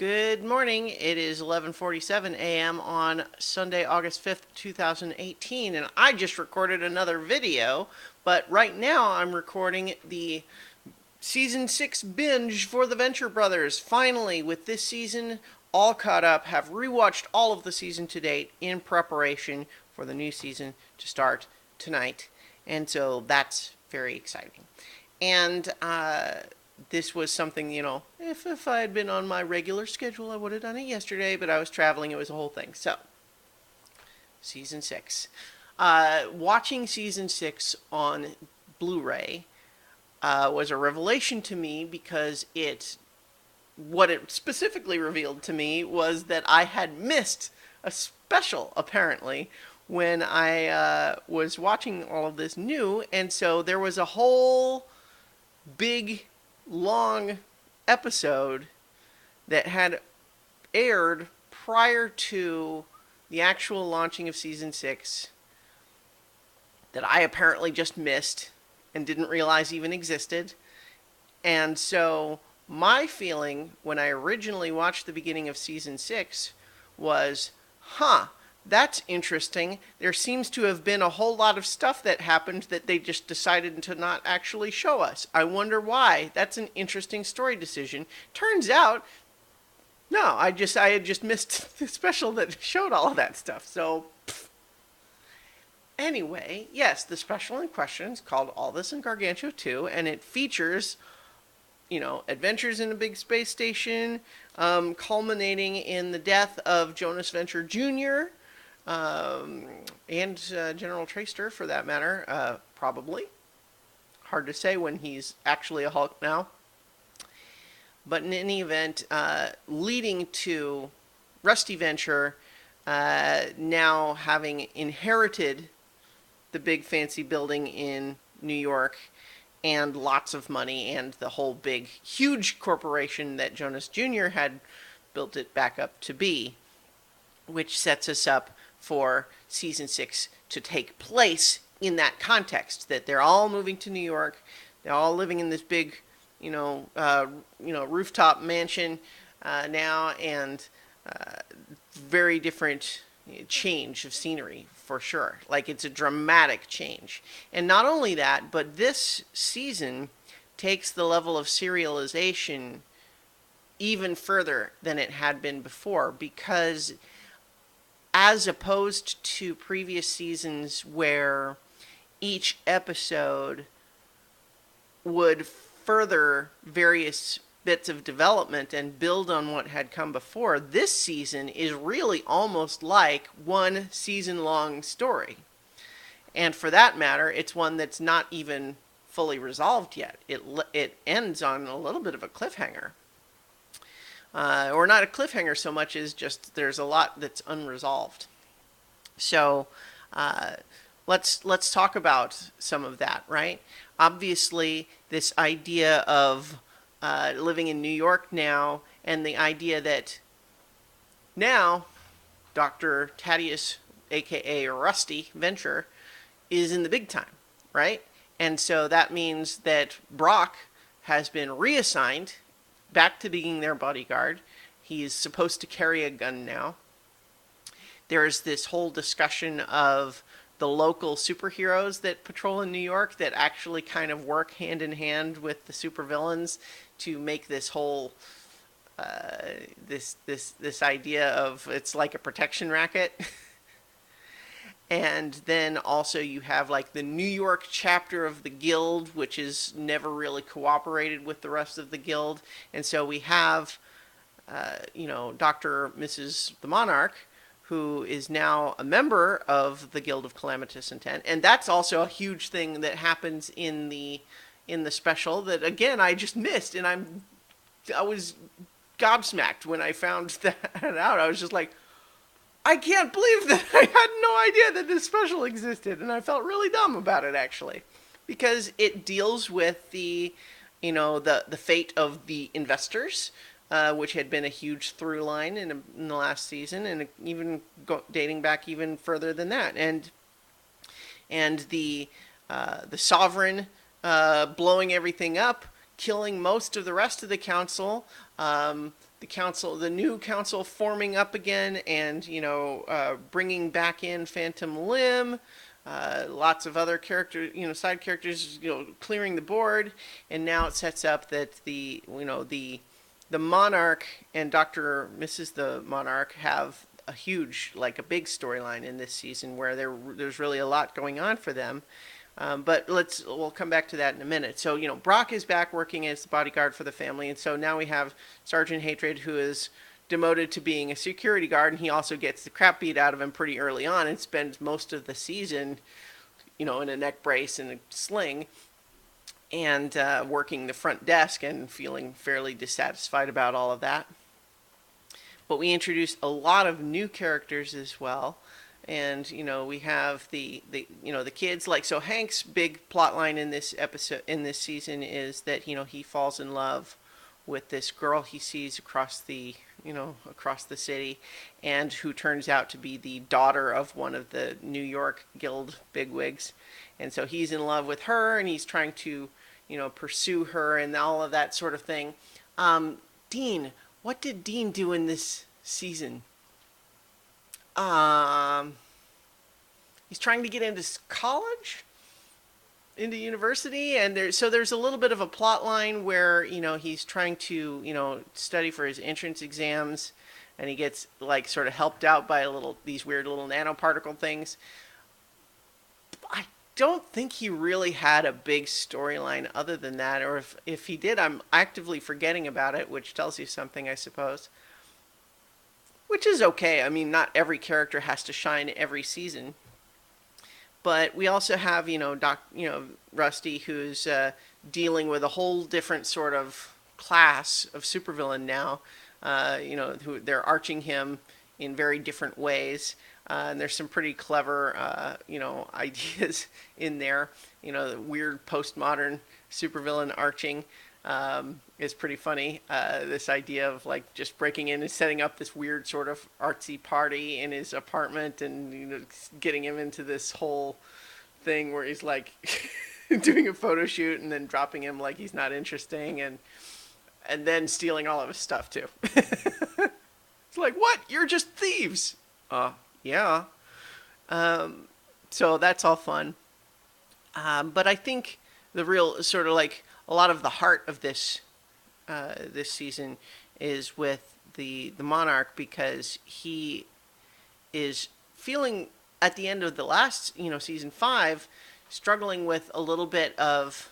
Good morning. It is 11:47 a.m. on Sunday, August 5th, 2018, and I just recorded another video, but right now I'm recording the season 6 binge for the Venture Brothers. Finally, with this season all caught up, have rewatched all of the season to date in preparation for the new season to start tonight. And so that's very exciting. And this was something, if I had been on my regular schedule, I would have done it yesterday, but I was traveling. It was a whole thing. So, season 6. Watching season 6 on Blu-ray was a revelation to me because what it specifically revealed to me was that I had missed a special, apparently, when I was watching all of this new, and so there was a whole big, long episode that had aired prior to the actual launching of season 6 that I apparently just missed and didn't realize even existed. And so my feeling when I originally watched the beginning of season 6 was, that's interesting. There seems to have been a whole lot of stuff that happened that they just decided to not actually show us. I wonder why. That's an interesting story decision. Turns out, no, I had just missed the special that showed all of that stuff. So, anyway, yes, the special in question is called All This in Gargantua 2, and it features, adventures in a big space station, culminating in the death of Jonas Venture Jr., and General Traster, for that matter, probably. Hard to say when he's actually a Hulk now. But in any event, leading to Rusty Venture now having inherited the big fancy building in New York and lots of money and the whole big, huge corporation that Jonas Jr. had built it back up to be, which sets us up for season 6 to take place in that context, that they're all moving to New York, they're all living in this big, rooftop mansion now, and very different change of scenery for sure. Like, it's a dramatic change. And not only that, but this season takes the level of serialization even further than it had been before, because as opposed to previous seasons where each episode would further various bits of development and build on what had come before, this season is really almost like one season-long story. And for that matter, it's one that's not even fully resolved yet. It ends on a little bit of a cliffhanger. Or not a cliffhanger so much as just there's a lot that's unresolved. So let's talk about some of that, right? Obviously, this idea of living in New York now, and the idea that now Dr. Thaddeus, aka Rusty Venture, is in the big time, right? And so that means that Brock has been reassigned back to being their bodyguard. He is supposed to carry a gun now. There's this whole discussion of the local superheroes that patrol in New York that actually kind of work hand in hand with the supervillains to make this whole this idea of it's like a protection racket. And then also you have like the New York chapter of the guild, which is never really cooperated with the rest of the guild. And so we have, Dr. Mrs. the Monarch, who is now a member of the Guild of Calamitous Intent. And that's also a huge thing that happens in the special that, again, I just missed. And I was gobsmacked when I found that out. I was just like, I can't believe that I had no idea that this special existed, and I felt really dumb about it, actually, because it deals with the fate of the investors, which had been a huge through line in the last season, and even dating back even further than that, and the sovereign blowing everything up killing most of the rest of the council. The new council forming up again, and bringing back in Phantom Limb. Lots of other characters, side characters, clearing the board, and now it sets up that the Monarch and Dr. Mrs. the Monarch have a huge, like a big storyline in this season where there's really a lot going on for them. But we'll come back to that in a minute. So, Brock is back working as the bodyguard for the family. And so now we have Sergeant Hatred, who is demoted to being a security guard. And he also gets the crap beat out of him pretty early on and spends most of the season, in a neck brace and a sling, and working the front desk and feeling fairly dissatisfied about all of that. But we introduced a lot of new characters as well. And we have the kids, like, so Hank's big plot line in this season is that he falls in love with this girl he sees across the city, and who turns out to be the daughter of one of the New York Guild bigwigs. And so he's in love with her, and he's trying to pursue her and all of that sort of thing. Dean, what did Dean do in this season? He's trying to get into college, into university, and there's a little bit of a plot line where he's trying to study for his entrance exams, and he gets like sort of helped out by these weird little nanoparticle things. I don't think he really had a big storyline other than that, or if he did, I'm actively forgetting about it, which tells you something, I suppose. Which is okay. I mean, not every character has to shine every season. But we also have, Rusty, who's dealing with a whole different sort of class of supervillain now. Who they're arching him in very different ways. And there's some pretty clever, ideas in there. The weird postmodern supervillain arching is pretty funny. This idea of like just breaking in and setting up this weird sort of artsy party in his apartment, and getting him into this whole thing where he's like doing a photo shoot and then dropping him like he's not interesting, and then stealing all of his stuff too. It's like, what? You're just thieves. Yeah. So that's all fun. But I think the real sort of like a lot of the heart of this season is with the Monarch, because he is feeling at the end of the last season 5 struggling with a little bit of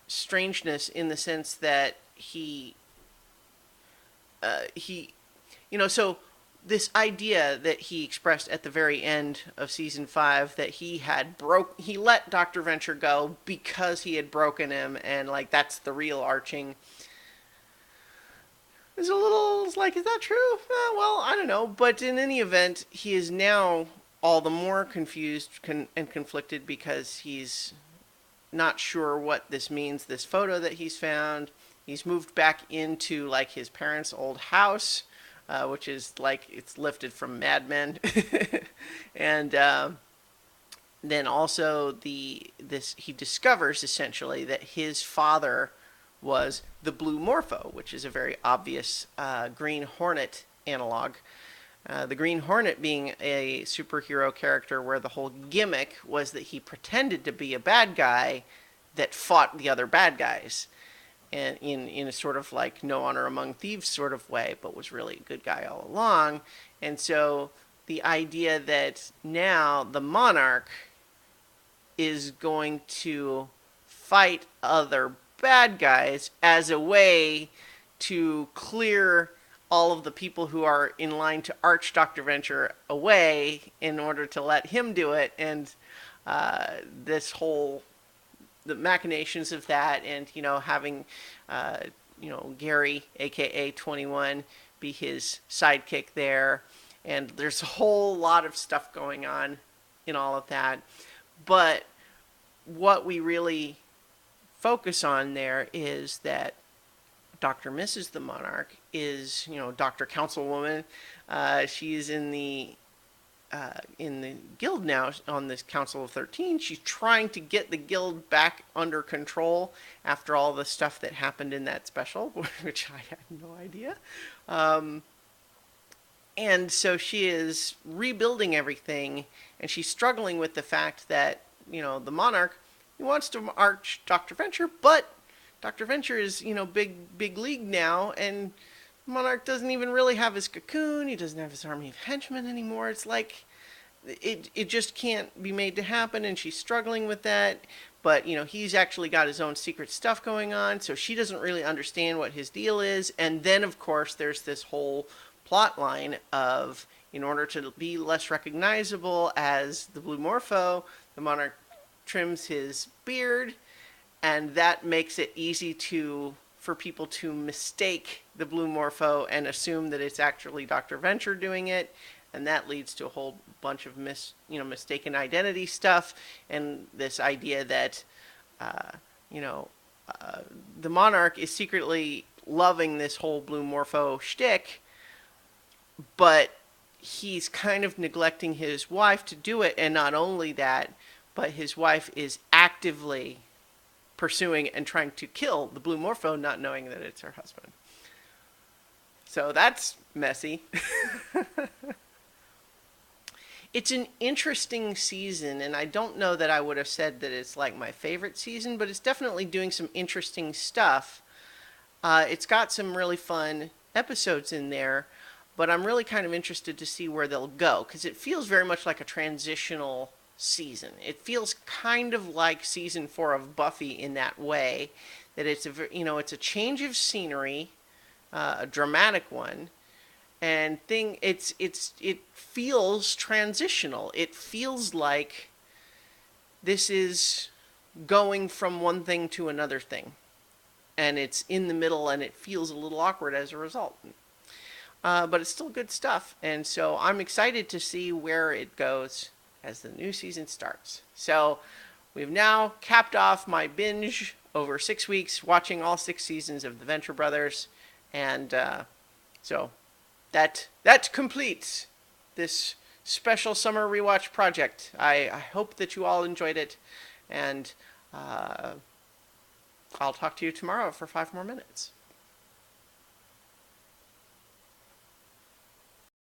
strangeness, in the sense that he so this idea that he expressed at the very end of season 5, that he let Dr. Venture go because he had broken him, and like that's the real arching. It's like, is that true? Well, I don't know. But in any event, he is now all the more confused and conflicted, because he's not sure what this means, this photo that he's found. He's moved back into like his parents' old house, which is like it's lifted from Mad Men. And then also he discovers essentially that his father was the Blue Morpho, which is a very obvious Green Hornet analog. The Green Hornet being a superhero character where the whole gimmick was that he pretended to be a bad guy that fought the other bad guys, and in a sort of like No Honor Among Thieves sort of way, but was really a good guy all along. And so the idea that now the Monarch is going to fight other bad guys as a way to clear all of the people who are in line to arch Dr. Venture away in order to let him do it. And the machinations of that, and having Gary, aka 21, be his sidekick there, and there's a whole lot of stuff going on in all of that. But what we really focus on there is that Dr. Mrs. the Monarch is, Dr. Councilwoman. She's in the in the guild now on this Council of 13. She's trying to get the guild back under control after all the stuff that happened in that special, which I had no idea. And so she is rebuilding everything, and she's struggling with the fact that, the monarch, he wants to arch Dr. Venture, but Dr. Venture is, big league now, and Monarch doesn't even really have his cocoon. He doesn't have his army of henchmen anymore. It's like it just can't be made to happen, and she's struggling with that. But, he's actually got his own secret stuff going on, so she doesn't really understand what his deal is. And then, of course, there's this whole plot line of, in order to be less recognizable as the Blue Morpho, the Monarch trims his beard, and that makes it easy for people to mistake the Blue Morpho and assume that it's actually Dr. Venture doing it, and that leads to a whole bunch of mistaken identity stuff, and this idea that the Monarch is secretly loving this whole Blue Morpho shtick, but he's kind of neglecting his wife to do it, and not only that, but his wife is actively pursuing and trying to kill the Blue Morpho, not knowing that it's her husband. So that's messy. It's an interesting season, and I don't know that I would have said that it's like my favorite season, but it's definitely doing some interesting stuff. It's got some really fun episodes in there, but I'm really kind of interested to see where they'll go, because it feels very much like a transitional season. It feels kind of like season 4 of Buffy in that way, that it's it's a change of scenery, a dramatic one, and it feels transitional. It feels like this is going from one thing to another thing, and it's in the middle, and it feels a little awkward as a result. But it's still good stuff, and so I'm excited to see where it goes as the new season starts. So we've now capped off my binge over 6 weeks, watching all 6 seasons of the Venture Brothers, and so that completes this special summer rewatch project. I hope that you all enjoyed it, and I'll talk to you tomorrow for 5 more minutes.